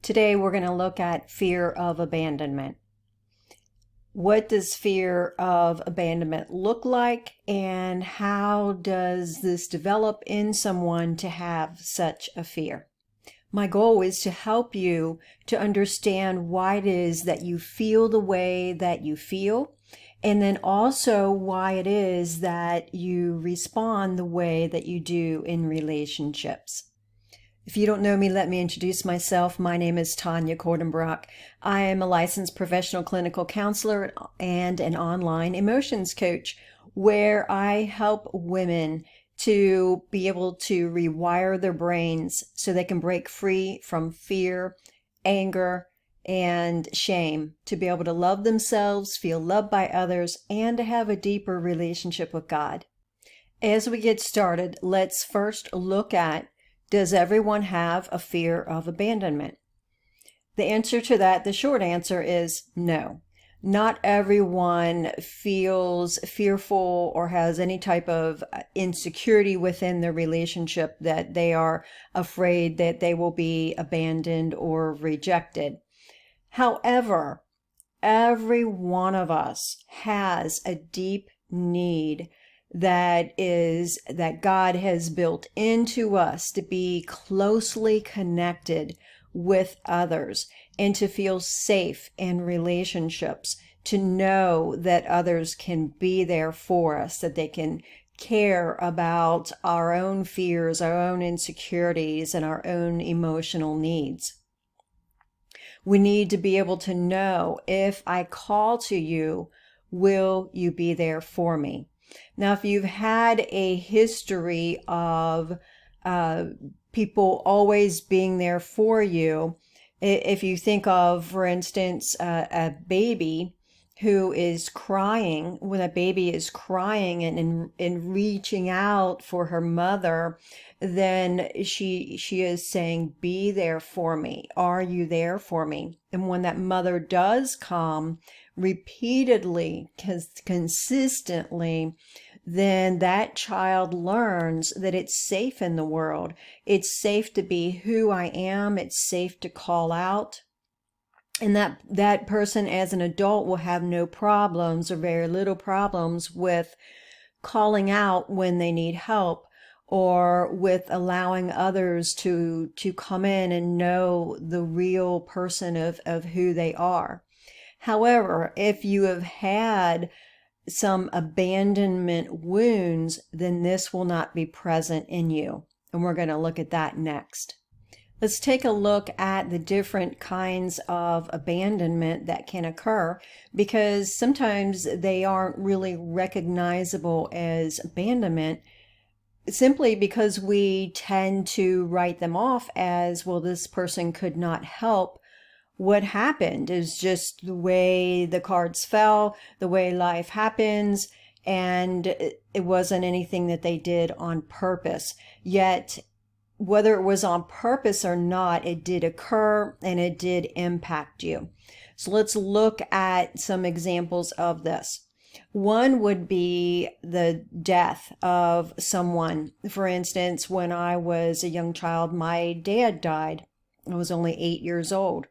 Today we're going to look at fear of abandonment. What does fear of abandonment look like, and how does this develop in someone to have such a fear? My goal is to help you to understand why it is that you feel the way that you feel, and then also why it is that you respond the way that you do in relationships. If you don't know me, let me introduce myself. My name is Tawnya Kordenbrock. I am a licensed professional clinical counselor and an online emotions coach, where I help women to be able to rewire their brains so they can break free from fear, anger, and shame, to be able to love themselves, feel loved by others, and to have a deeper relationship with God. As we get started, let's first look at, does everyone have a fear of abandonment? The answer to that, the short answer is no. Not everyone feels fearful or has any type of insecurity within their relationship that they are afraid that they will be abandoned or rejected. However, every one of us has a deep need that God has built into us to be closely connected with others and to feel safe in relationships, to know that others can be there for us, that they can care about our own fears, our own insecurities, and our own emotional needs. We need to be able to know, if I call to you, will you be there for me? Now, if you've had a history of people always being there for you, if you think of, for instance, a baby who is crying, when a baby is crying and reaching out for her mother, then she is saying, be there for me. Are you there for me? And when that mother does come repeatedly, consistently, then that child learns that it's safe in the world. It's safe to be who I am. It's safe to call out. And that person as an adult will have no problems or very little problems with calling out when they need help, or with allowing others to come in and know the real person of who they are. However, if you have had some abandonment wounds, then this will not be present in you. And we're going to look at that next. Let's take a look at the different kinds of abandonment that can occur, because sometimes they aren't really recognizable as abandonment, simply because we tend to write them off as, well, this person could not help. What happened is just the way the cards fell, the way life happens, and it wasn't anything that they did on purpose. Yet, whether it was on purpose or not, it did occur and it did impact you. So let's look at some examples of this. One would be the death of someone. For instance, when I was a young child, my dad died. I was only 8 years old.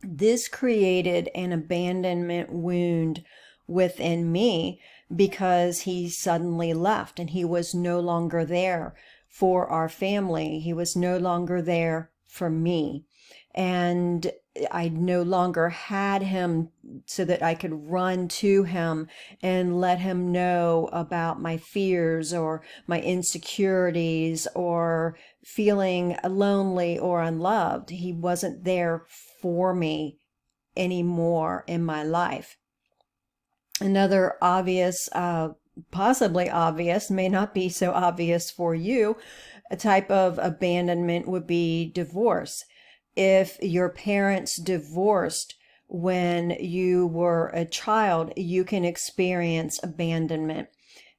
This created an abandonment wound within me because he suddenly left and he was no longer there for our family. He was no longer there for me. And I no longer had him so that I could run to him and let him know about my fears or my insecurities or feeling lonely or unloved. He wasn't there for me anymore in my life. Another obvious, possibly obvious, may not be so obvious for you, a type of abandonment would be divorce. If your parents divorced when you were a child, you can experience abandonment.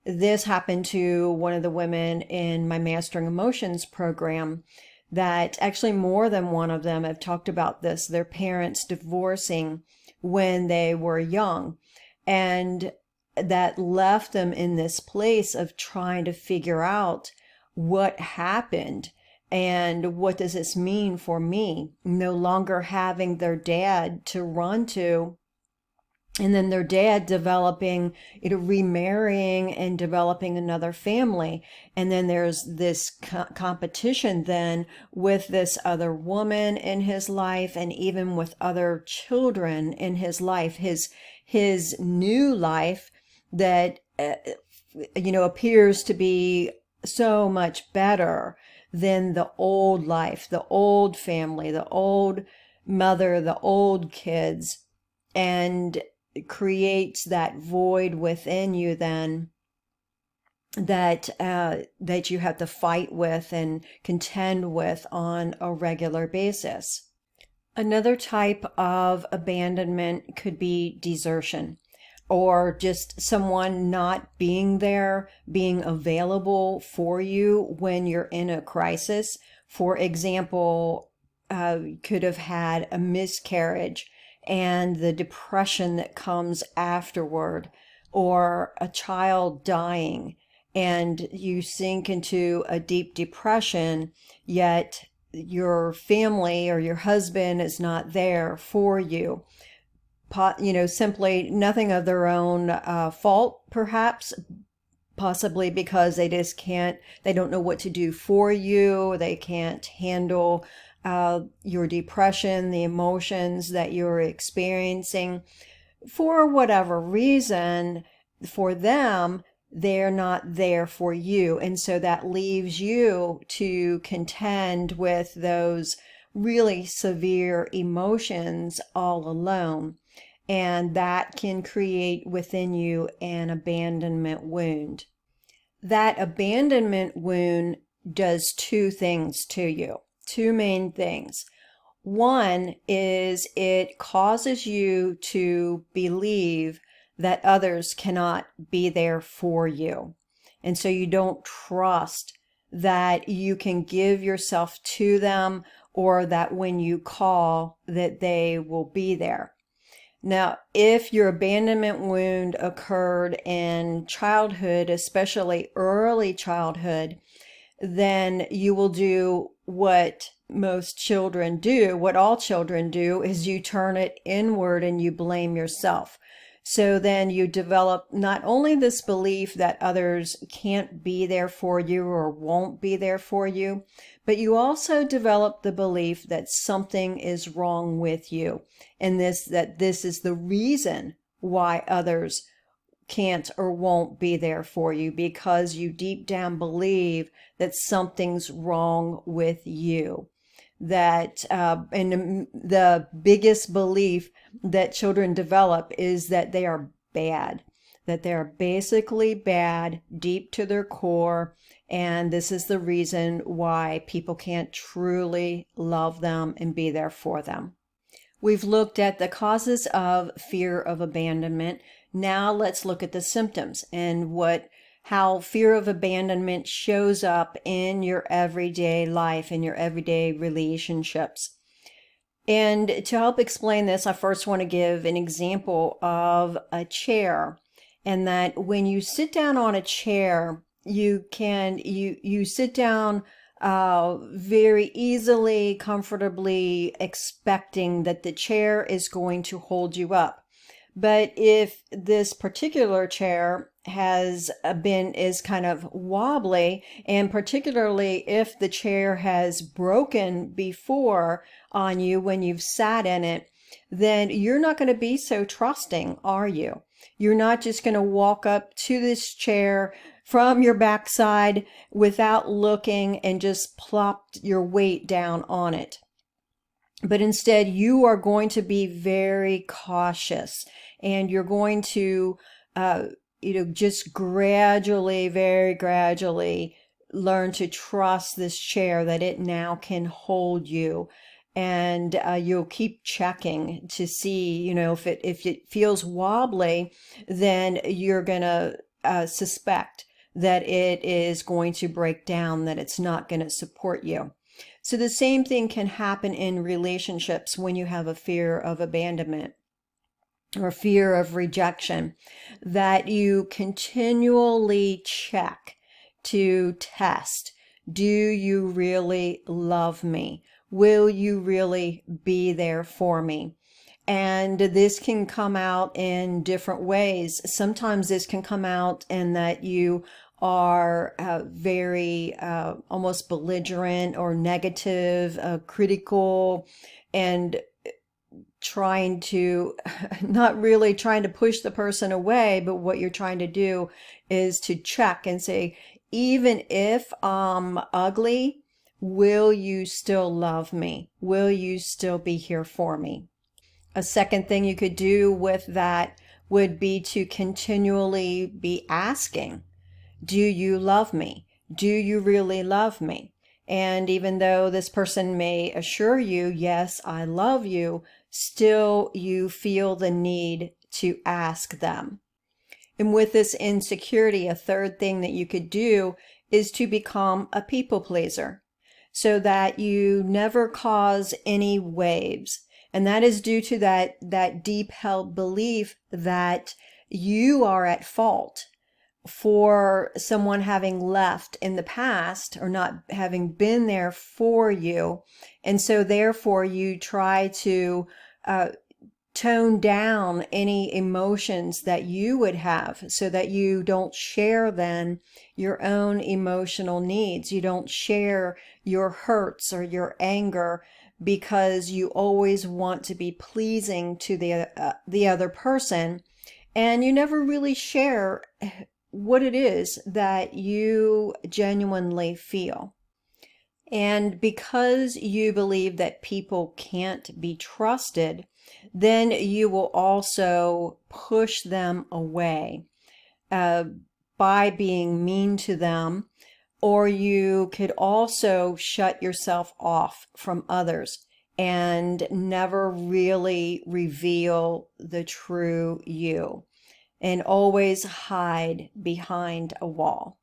This happened to one of the women in my Mastering Emotions program, that actually more than one of them have talked about this, their parents divorcing when they were young. And that left them in this place of trying to figure out what happened And what does this mean for me? No longer having their dad to run to, and then their dad developing, remarrying and developing another family. And then there's this competition then with this other woman in his life, and even with other children in his life, his new life that, appears to be so much better than the old life, the old family, the old mother, the old kids. And creates that void within you then that you have to fight with and contend with on a regular basis. Another type of abandonment could be desertion, or just someone not being there, being available for you when you're in a crisis. For example, could have had a miscarriage and the depression that comes afterward, or a child dying and you sink into a deep depression, yet your family or your husband is not there for you. Simply nothing of their own fault, perhaps, possibly because they don't know what to do for you. They can't handle your depression, the emotions that you're experiencing. For whatever reason, for them, they're not there for you. And so that leaves you to contend with those really severe emotions all alone. And that can create within you an abandonment wound. That abandonment wound does two things to you. Two main things. One is it causes you to believe that others cannot be there for you. And so you don't trust that you can give yourself to them, or that when you call that they will be there. Now, if your abandonment wound occurred in childhood, especially early childhood, then you will do what most children do, what all children do, is you turn it inward and you blame yourself. So then you develop not only this belief that others can't be there for you or won't be there for you, but you also develop the belief that something is wrong with you, and that this is the reason why others can't or won't be there for you, because you deep down believe that something's wrong with you. And the biggest belief that children develop is that they are bad, that they're basically bad deep to their core, and this is the reason why people can't truly love them and be there for them. We've looked at the causes of fear of abandonment. Now let's look at the symptoms and how fear of abandonment shows up in your everyday life, in your everyday relationships. And to help explain this, I first want to give an example of a chair. And that when you sit down on a chair, you sit down very easily, comfortably, expecting that the chair is going to hold you up. But if this particular chair is kind of wobbly, and particularly if the chair has broken before on you when you've sat in it, then you're not going to be so trusting, are you? You're not just going to walk up to this chair from your backside without looking and just plop your weight down on it. But instead, you are going to be very cautious, and you're going to, just gradually, very gradually learn to trust this chair, that it now can hold you. And you'll keep checking to see, if it feels wobbly, then you're going to suspect that it is going to break down, that it's not going to support you. So the same thing can happen in relationships when you have a fear of abandonment or fear of rejection, that you continually check to test Do you really love me? Will you really be there for me? And this can come out in different ways. Sometimes this can come out in that you are very almost belligerent or negative, critical, and trying to, not really trying to push the person away, but what you're trying to do is to check and say, even if I'm ugly, will you still love me? Will you still be here for me? A second thing you could do with that would be to continually be asking, do you love me? Do you really love me? And even though this person may assure you, yes, I love you, still you feel the need to ask them. And with this insecurity, a third thing that you could do is to become a people pleaser so that you never cause any waves. And that is due to that deep held belief that you are at fault for someone having left in the past or not having been there for you. And so therefore you try to tone down any emotions that you would have so that you don't share then your own emotional needs. You don't share your hurts or your anger because you always want to be pleasing to the other person, and you never really share what it is that you genuinely feel. And because you believe that people can't be trusted, then you will also push them away by being mean to them, or you could also shut yourself off from others and never really reveal the true you, and always hide behind a wall.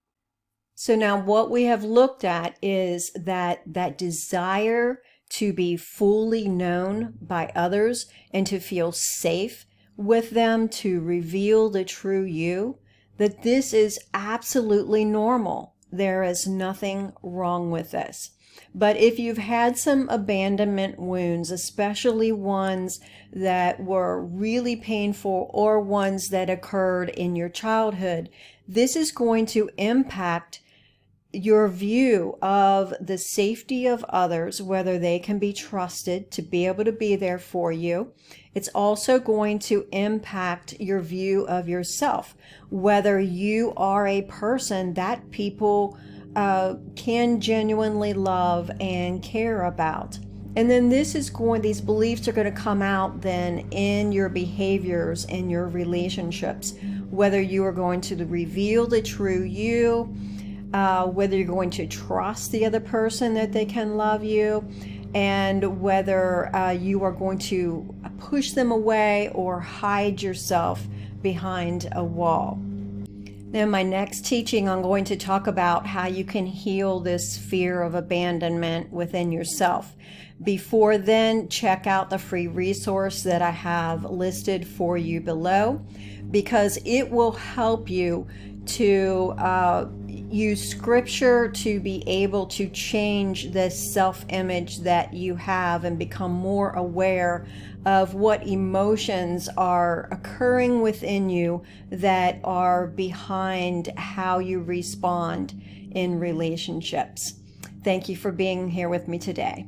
So now what we have looked at is that desire to be fully known by others and to feel safe with them, to reveal the true you, that this is absolutely normal. There is nothing wrong with this. But if you've had some abandonment wounds, especially ones that were really painful or ones that occurred in your childhood, this is going to impact your view of the safety of others, whether they can be trusted to be able to be there for you. It's also going to impact your view of yourself, whether you are a person that people can genuinely love and care about. And then these beliefs are going to come out then in your behaviors, in your relationships, whether you are going to reveal the true you, whether you're going to trust the other person that they can love you, and whether you are going to push them away or hide yourself behind a wall. Now, in my next teaching, I'm going to talk about how you can heal this fear of abandonment within yourself. Before then, check out the free resource that I have listed for you below, because it will help you to use scripture to be able to change this self-image that you have and become more aware of what emotions are occurring within you that are behind how you respond in relationships. Thank you for being here with me today.